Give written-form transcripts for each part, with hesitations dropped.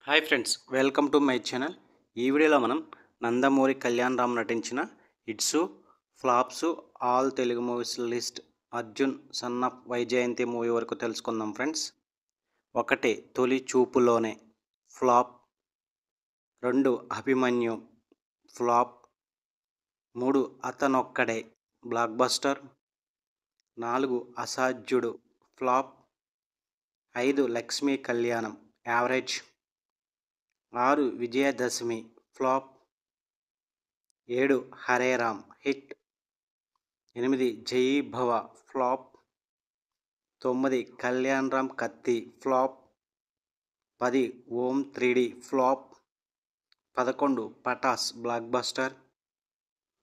Hi friends, welcome to my channel. ఈ వీడియోలో మనం నందమూరి కళ్యాణ్ రామ్ నటించిన hits, flops all Telugu movies list Arjun son of Vyjayanthi movie వరకు తెలుసుకుందాం friends. 1 Tholi Choopulone flop, 2 Abhimanyu flop, 3 Athanokkade blockbuster, 4 Asadhyudu flop, 5 Lakshmi Kalyanam average, 6 Vijayadasami flop, 7 Hare Ram hit, 8 Jai Bhava flop, 9 Kalyan Ram Kathi flop, 10 Om 3D flop, 11 Pataas blockbuster,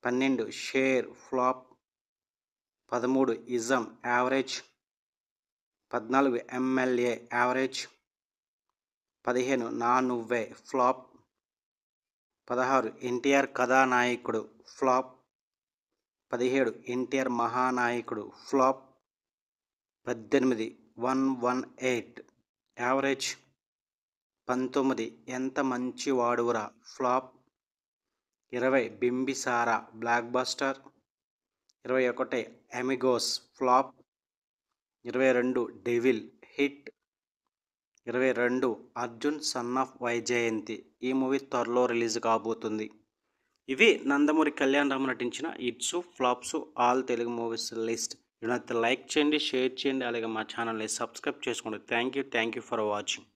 12 share flop, 13 ism average, 14 MLA average, 15 Naa Nuvve flop, 16 NTR Kathanayakudu flop, 17 NTR Mahanayakudu flop, 18 118 average, 19 Entha Manchi Vaaduraa flop, 20 Bimbisara blockbuster, 21 Amigos flop, 22 devil hit, 22 Arjun son of Vyjayanthi. ఈ movie త్వరలో release కాబోతుంది. ఇవి నందమూరి కళ్యాణ్ రామ్ నటించిన hits, flops all Telugu movies list. Like చేయండి, share చేయండి, అలాగే మా ఛానల్ని సబ్స్క్రైబ్ చేసుకోండి. Thank you for watching.